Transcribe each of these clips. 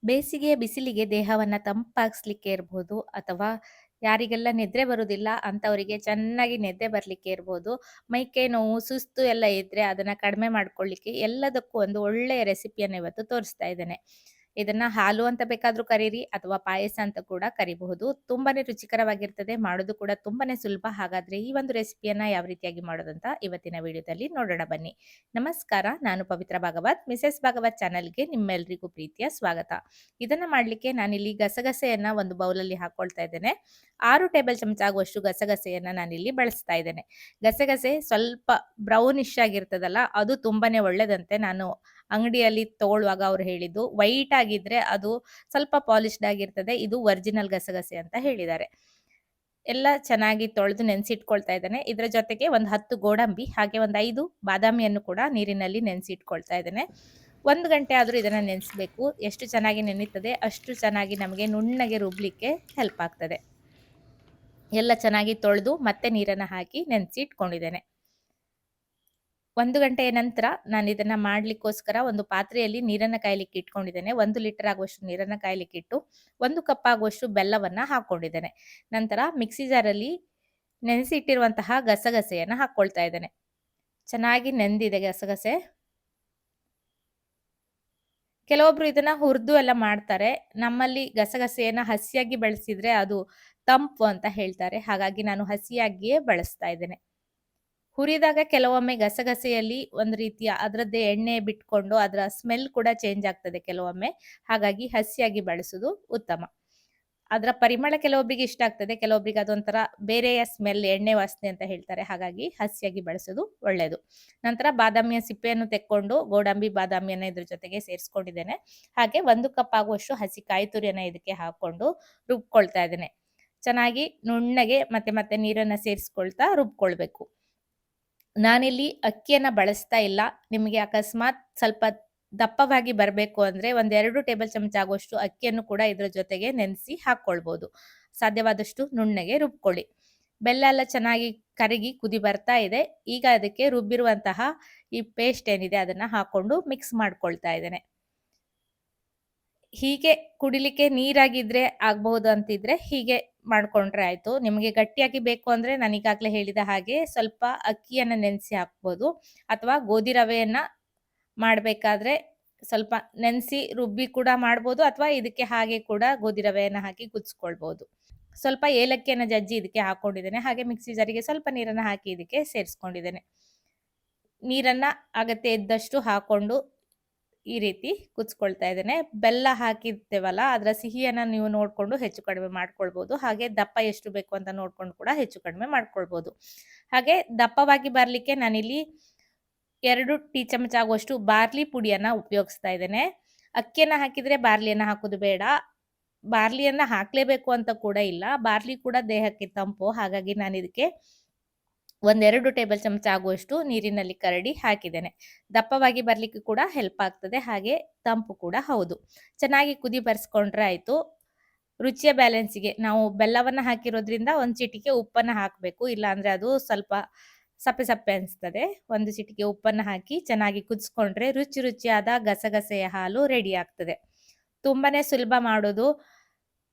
ಬೇಸಿಗೆ ಬಿಸಿಲಿಗೆ ದೇಹವನ್ನ ತಂಪಾಗಿಸ್ಲಿಕ್ಕೆ ಇರ್ಬೋದು ಅಥವಾ ಯಾರಿಗೆಲ್ಲ ನಿದ್ರೆ ಬರುವುದಿಲ್ಲ ಅಂತವರಿಗೆ ಚೆನ್ನಾಗಿ ನಿದ್ದೆ ಬರ್ಲಿಕ್ಕೆ ಇರ್ಬೋದು. ಮೈಕೈ ನೋವು, ಸುಸ್ತು ಎಲ್ಲ ಇದ್ರೆ ಅದನ್ನ ಕಡಿಮೆ ಮಾಡ್ಕೊಳ್ಳಿಕ್ಕೆ ಎಲ್ಲದಕ್ಕೂ ಒಂದು ಒಳ್ಳೆಯ ರೆಸಿಪಿಯನ್ನ ಇವತ್ತು ತೋರಿಸ್ತಾ ಇದ್ದೇನೆ. ಇದನ್ನ ಹಾಲು ಅಂತ ಬೇಕಾದ್ರೂ ಕರೀರಿ ಅಥವಾ ಪಾಯಸ ಅಂತ ಕೂಡ ಕರಿಬಹುದು. ತುಂಬಾನೇ ರುಚಿಕರವಾಗಿರ್ತದೆ. ಮಾಡೋದು ಕೂಡ ತುಂಬಾನೇ ಸುಲಭ. ಹಾಗಾದ್ರೆ ಈ ಒಂದು ರೆಸಿಪಿಯನ್ನ ಯಾವ ರೀತಿಯಾಗಿ ಮಾಡೋದಂತ ಇವತ್ತಿನ ವಿಡಿಯೋದಲ್ಲಿ ನೋಡೋಣ ಬನ್ನಿ. ನಮಸ್ಕಾರ. ನಾನು ಪವಿತ್ರ ಭಾಗವತ್. ಮಿಸೆಸ್ ಭಾಗವತ್ ಚಾನೆಲ್‌ಗೆ ನಿಮ್ಮೆಲ್ಲರಿಗೂ ಪ್ರೀತಿಯ ಸ್ವಾಗತ. ಇದನ್ನ ಮಾಡ್ಲಿಕ್ಕೆ ನಾನಿಲ್ಲಿ ಗಸಗಸೆಯನ್ನ ಒಂದು ಬೌಲಲ್ಲಿ ಹಾಕೊಳ್ತಾ ಇದ್ದೇನೆ. 6 ಟೇಬಲ್ ಚಮಚ ಆಗುವಷ್ಟು ಗಸಗಸೆಯನ್ನ ನಾನಿಲ್ಲಿ ಬಳಸ್ತಾ ಇದ್ದೇನೆ. ಗಸಗಸೆ ಸ್ವಲ್ಪ ಬ್ರೌನಿಶ್ ಆಗಿರ್ತದಲ್ಲ, ಅದು ತುಂಬಾನೇ ಒಳ್ಳೆದಂತೆ. ನಾನು ಅಂಗಡಿಯಲ್ಲಿ ತಗೊಳ್ಳುವಾಗ ಅವ್ರು ಹೇಳಿದ್ದು ವೈಟ್ ಆಗಿದ್ರೆ ಅದು ಸ್ವಲ್ಪ ಪಾಲಿಶ್ಡ್ ಆಗಿರ್ತದೆ, ಇದು ಒರಿಜಿನಲ್ ಗಸಗಸೆ ಅಂತ ಹೇಳಿದ್ದಾರೆ. ಎಲ್ಲ ಚೆನ್ನಾಗಿ ತೊಳೆದು ನೆನೆಸಿಟ್ಕೊಳ್ತಾ ಇದ್ದೇನೆ. ಇದರ ಜೊತೆಗೆ ಒಂದು 10 ಗೋಡಂಬಿ ಹಾಗೆ ಒಂದು 5 ಬಾದಾಮಿಯನ್ನು ಕೂಡ ನೀರಿನಲ್ಲಿ ನೆನೆಸಿಟ್ಕೊಳ್ತಾ ಇದ್ದೇನೆ. 1 ಗಂಟೆ ಆದ್ರೂ ಇದನ್ನ ನೆನೆಸಬೇಕು. ಎಷ್ಟು ಚೆನ್ನಾಗಿ ನೆನೀತದೆ ಅಷ್ಟು ಚೆನ್ನಾಗಿ ನಮಗೆ ನುಣ್ಣಗೆ ರುಬ್ಲಿಕ್ಕೆ ಹೆಲ್ಪ್ ಆಗ್ತದೆ. ಎಲ್ಲ ಚೆನ್ನಾಗಿ ತೊಳೆದು ಮತ್ತೆ ನೀರನ್ನ ಹಾಕಿ ನೆನೆಸಿ ಇಟ್ಕೊಂಡಿದ್ದೇನೆ. 1 ಗಂಟೆಯ ನಂತರ ನಾನು ಇದನ್ನ ಮಾಡ್ಲಿಕ್ಕೋಸ್ಕರ ಒಂದು ಪಾತ್ರೆಯಲ್ಲಿ ನೀರನ್ನ ಕಾಯ್ಲಿಕ್ಕೆ ಇಟ್ಕೊಂಡಿದ್ದೇನೆ. 1 ಲೀಟರ್ ಆಗುವಷ್ಟು ನೀರನ್ನ ಕಾಯ್ಲಿಕ್ಕೆ ಇಟ್ಟು 1 ಕಪ್ ಆಗುವಷ್ಟು ಬೆಲ್ಲವನ್ನ ಹಾಕೊಂಡಿದ್ದೇನೆ. ನಂತರ ಮಿಕ್ಸಿ ಜಾರಲ್ಲಿ ನೆನೆಸಿ ಇಟ್ಟಿರುವಂತಹ ಗಸಗಸೆಯನ್ನ ಹಾಕೊಳ್ತಾ ಇದ್ದೇನೆ. ಚೆನ್ನಾಗಿ ನೆಂದಿದೆ ಗಸಗಸೆ. ಕೆಲವೊಬ್ರು ಇದನ್ನ ಹುರಿದು ಎಲ್ಲ ಮಾಡ್ತಾರೆ. ನಮ್ಮಲ್ಲಿ ಗಸಗಸೆಯನ್ನ ಹಸಿಯಾಗಿ ಬಳಸಿದ್ರೆ ಅದು ತಂಪು ಅಂತ ಹೇಳ್ತಾರೆ. ಹಾಗಾಗಿ ನಾನು ಹಸಿಯಾಗಿಯೇ ಬಳಸ್ತಾ ಇದ್ದೇನೆ. ಹುರಿದಾಗ ಕೆಲವೊಮ್ಮೆ ಗಸಗಸೆಯಲ್ಲಿ ಒಂದು ರೀತಿಯ ಅದರದ್ದೇ ಎಣ್ಣೆ ಬಿಟ್ಕೊಂಡು ಅದರ ಸ್ಮೆಲ್ ಕೂಡ ಚೇಂಜ್ ಆಗ್ತದೆ ಕೆಲವೊಮ್ಮೆ. ಹಾಗಾಗಿ ಹಸಿಯಾಗಿ ಬಳಸುವುದು ಉತ್ತಮ. ಅದರ ಪರಿಮಳ ಕೆಲವೊಬ್ಬರಿಗೆ ಇಷ್ಟ ಆಗ್ತದೆ, ಕೆಲವೊಬ್ಬರಿಗೆ ಅದೊಂಥರ ಬೇರೆಯ ಸ್ಮೆಲ್, ಎಣ್ಣೆ ವಾಸನೆ ಅಂತ ಹೇಳ್ತಾರೆ. ಹಾಗಾಗಿ ಹಸಿಯಾಗಿ ಬಳಸೋದು ಒಳ್ಳೆಯದು. ನಂತರ ಬಾದಾಮಿಯ ಸಿಪ್ಪೆಯನ್ನು ತೆಕ್ಕೊಂಡು ಗೋಡಂಬಿ ಬಾದಾಮಿಯನ್ನ ಇದ್ರ ಜೊತೆಗೆ ಸೇರಿಸ್ಕೊಂಡಿದ್ದೇನೆ. ಹಾಗೆ 1 ಕಪ್ ಆಗುವಷ್ಟು ಹಸಿ ಕಾಯಿ ತುರಿಯನ್ನ ಇದಕ್ಕೆ ಹಾಕೊಂಡು ರುಬ್ಕೊಳ್ತಾ ಇದ್ದೇನೆ. ಚೆನ್ನಾಗಿ ನುಣ್ಣಗೆ ಮತ್ತೆ ಮತ್ತೆ ನೀರನ್ನ ಸೇರಿಸ್ಕೊಳ್ತಾ ರುಬ್ಕೊಳ್ಬೇಕು. ನಾನಿಲ್ಲಿ ಅಕ್ಕಿಯನ್ನ ಬಳಸ್ತಾ ಇಲ್ಲ. ನಿಮಗೆ ಅಕಸ್ಮಾತ್ ಸ್ವಲ್ಪ ದಪ್ಪವಾಗಿ ಬರಬೇಕು ಅಂದ್ರೆ ಒಂದ್ 2 ಟೇಬಲ್ ಚಮಚ ಆಗುವಷ್ಟು ಅಕ್ಕಿಯನ್ನು ಕೂಡ ಇದರ ಜೊತೆಗೆ ನೆನೆಸಿ ಹಾಕೊಳ್ಬಹುದು. ಸಾಧ್ಯವಾದಷ್ಟು ನುಣ್ಣಗೆ ರುಬ್ಕೊಳ್ಳಿ. ಬೆಲ್ಲ ಎಲ್ಲ ಚೆನ್ನಾಗಿ ಕರಗಿ ಕುದಿ ಬರ್ತಾ ಇದೆ. ಈಗ ಅದಕ್ಕೆ ರುಬ್ಬಿರುವಂತಹ ಈ ಪೇಸ್ಟ್ ಏನಿದೆ ಅದನ್ನ ಹಾಕೊಂಡು ಮಿಕ್ಸ್ ಮಾಡ್ಕೊಳ್ತಾ ಇದ್ದೇನೆ. ಹೀಗೆ ಕುಡಿಲಿಕ್ಕೆ ನೀರಾಗಿದ್ರೆ ಆಗ್ಬಹುದು ಅಂತಿದ್ರೆ ಹೀಗೆ ಮಾಡ್ಕೊಂಡ್ರೆ ಆಯ್ತು. ನಿಮಗೆ ಗಟ್ಟಿಯಾಗಿ ಬೇಕು ಅಂದ್ರೆ ನಾನು ಈಗಾಗಲೇ ಹೇಳಿದ ಹಾಗೆ ಸ್ವಲ್ಪ ಅಕ್ಕಿಯನ್ನ ನೆನೆಸಿ ಹಾಕ್ಬೋದು. ಅಥವಾ ಗೋಧಿ ರವೆಯನ್ನ ಮಾಡ್ಬೇಕಾದ್ರೆ ಸ್ವಲ್ಪ ನೆನೆಸಿ ರುಬ್ಬಿ ಕೂಡ ಮಾಡ್ಬೋದು. ಅಥವಾ ಇದಕ್ಕೆ ಹಾಗೆ ಕೂಡ ಗೋಧಿ ರವೆಯನ್ನ ಹಾಕಿ ಕುದಿಸ್ಕೊಳ್ಬೋದು. ಸ್ವಲ್ಪ ಏಲಕ್ಕಿಯನ್ನ ಜಜ್ಜಿ ಇದಕ್ಕೆ ಹಾಕೊಂಡಿದ್ದೇನೆ. ಹಾಗೆ ಮಿಕ್ಸಿ ಜಾರಿಗೆ ಸ್ವಲ್ಪ ನೀರನ್ನ ಹಾಕಿ ಇದಕ್ಕೆ ಸೇರಿಸ್ಕೊಂಡಿದ್ದೇನೆ. ನೀರನ್ನ ಅಗತ್ಯ ಇದ್ದಷ್ಟು ಹಾಕೊಂಡು ಈ ರೀತಿ ಕುದಿಸ್ಕೊಳ್ತಾ ಇದ್ದೇನೆ. ಬೆಲ್ಲ ಹಾಕಿರ್ತೇವಲ್ಲ ಅದರ ಸಿಹಿಯನ್ನ ನೀವು ನೋಡ್ಕೊಂಡು ಹೆಚ್ಚು ಕಡಿಮೆ ಮಾಡ್ಕೊಳ್ಬಹುದು. ಹಾಗೆ ದಪ್ಪ ಎಷ್ಟು ಬೇಕು ಅಂತ ನೋಡ್ಕೊಂಡು ಕೂಡ ಹೆಚ್ಚು ಕಡಿಮೆ ಮಾಡ್ಕೊಳ್ಬಹುದು. ಹಾಗೆ ದಪ್ಪವಾಗಿ ಬರ್ಲಿಕ್ಕೆ ನಾನಿಲ್ಲಿ 2 ಟೀ ಚಮಚ ಆಗುವಷ್ಟು ಬಾರ್ಲಿ ಪುಡಿಯನ್ನ ಉಪಯೋಗಿಸ್ತಾ ಇದ್ದೇನೆ. ಅಕ್ಕಿಯನ್ನ ಹಾಕಿದ್ರೆ ಬಾರ್ಲಿಯನ್ನ ಹಾಕೋದು ಬೇಡ. ಬಾರ್ಲಿಯನ್ನ ಹಾಕ್ಲೇಬೇಕು ಅಂತ ಕೂಡ ಇಲ್ಲ. ಬಾರ್ಲಿ ಕೂಡ ದೇಹಕ್ಕೆ ತಂಪು. ಹಾಗಾಗಿ ನಾನು ಇದಕ್ಕೆ 1-2 ಟೇಬಲ್ ಚಮಚ ಆಗುವಷ್ಟು ನೀರಿನಲ್ಲಿ ಕರಡಿ ಹಾಕಿದ್ದೇನೆ. ದಪ್ಪವಾಗಿ ಬರ್ಲಿಕ್ಕೆ ಕೂಡ ಹೆಲ್ಪ್ ಆಗ್ತದೆ. ಹಾಗೆ ತಂಪು ಕೂಡ ಹೌದು. ಚೆನ್ನಾಗಿ ಕುದಿ ಬರ್ಸ್ಕೊಂಡ್ರೆ ಆಯ್ತು. ರುಚಿಯ ಬ್ಯಾಲೆನ್ಸಿಗೆ ನಾವು ಬೆಲ್ಲವನ್ನ ಹಾಕಿರೋದ್ರಿಂದ 1 ಚಿಟಿಕೆ ಉಪ್ಪನ್ನ ಹಾಕಬೇಕು. ಇಲ್ಲ ಅಂದ್ರೆ ಅದು ಸ್ವಲ್ಪ ಸಪ್ಪೆ ಸಪ್ಪೆ ಅನಿಸ್ತದೆ. 1 ಚಿಟಿಕೆ ಉಪ್ಪನ್ನ ಹಾಕಿ ಚೆನ್ನಾಗಿ ಕುದಿಸ್ಕೊಂಡ್ರೆ ರುಚಿ ರುಚಿಯಾದ ಗಸಗಸೆಯ ಹಾಲು ರೆಡಿ ಆಗ್ತದೆ. ತುಂಬಾನೇ ಸುಲಭ ಮಾಡೋದು.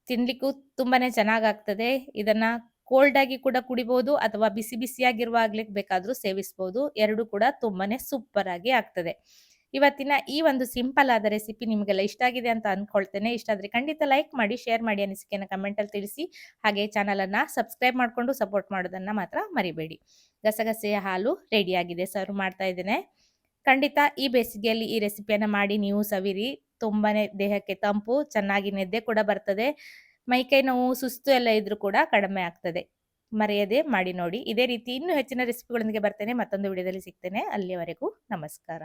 ತಿನ್ಲಿಕ್ಕೂ ತುಂಬಾನೇ ಚೆನ್ನಾಗಾಗ್ತದೆ. ಇದನ್ನ ಕೋಲ್ಡ್ ಆಗಿ ಕೂಡ ಕುಡಿಬಹುದು ಅಥವಾ ಬಿಸಿ ಬಿಸಿಯಾಗಿರುವಾಗ್ಲೇ ಬೇಕಾದ್ರೂ ಸೇವಿಸಬಹುದು. 2 ಕೂಡ ತುಂಬಾನೇ ಸೂಪರ್ ಆಗಿ ಆಗ್ತದೆ. ಇವತ್ತಿನ ಈ ಒಂದು ಸಿಂಪಲ್ ಆದ ರೆಸಿಪಿ ನಿಮಗೆಲ್ಲ ಇಷ್ಟ ಆಗಿದೆ ಅಂತ ಅನ್ಕೊಳ್ತೇನೆ. ಇಷ್ಟ ಆದ್ರೆ ಖಂಡಿತ ಲೈಕ್ ಮಾಡಿ, ಶೇರ್ ಮಾಡಿ, ಅನಿಸಿಕೆಯನ್ನ ಕಮೆಂಟ್ ಅಲ್ಲಿ ತಿಳಿಸಿ. ಹಾಗೆ ಚಾನಲ್ ಅನ್ನ ಸಬ್ಸ್ಕ್ರೈಬ್ ಮಾಡ್ಕೊಂಡು ಸಪೋರ್ಟ್ ಮಾಡೋದನ್ನ ಮಾತ್ರ ಮರಿಬೇಡಿ. ಗಸಗಸೆಯ ಹಾಲು ರೆಡಿ ಆಗಿದೆ. ಸರ್ವ್ ಮಾಡ್ತಾ ಇದ್ದೇನೆ. ಖಂಡಿತ ಈ ಬೇಸಿಗೆಯಲ್ಲಿ ಈ ರೆಸಿಪಿಯನ್ನ ಮಾಡಿ ನೀವು ಸವಿರಿ. ತುಂಬಾನೇ ದೇಹಕ್ಕೆ ತಂಪು, ಚೆನ್ನಾಗಿ ನಿದ್ದೆ ಕೂಡ ಬರ್ತದೆ. ಮೈಕೈ ನೋವು, ಸುಸ್ತು ಎಲ್ಲ ಇದ್ರೂ ಕೂಡ ಕಡಿಮೆ ಆಗ್ತದೆ. ಮರೆಯದೆ ಮಾಡಿ ನೋಡಿ. ಇದೇ ರೀತಿ ಇನ್ನೂ ಹೆಚ್ಚಿನ ರೆಸಿಪಿಗಳೊಂದಿಗೆ ಬರ್ತೇನೆ. ಮತ್ತೊಂದು ವಿಡಿಯೋದಲ್ಲಿ ಸಿಗ್ತೇನೆ. ಅಲ್ಲಿಯವರೆಗೂ ನಮಸ್ಕಾರ.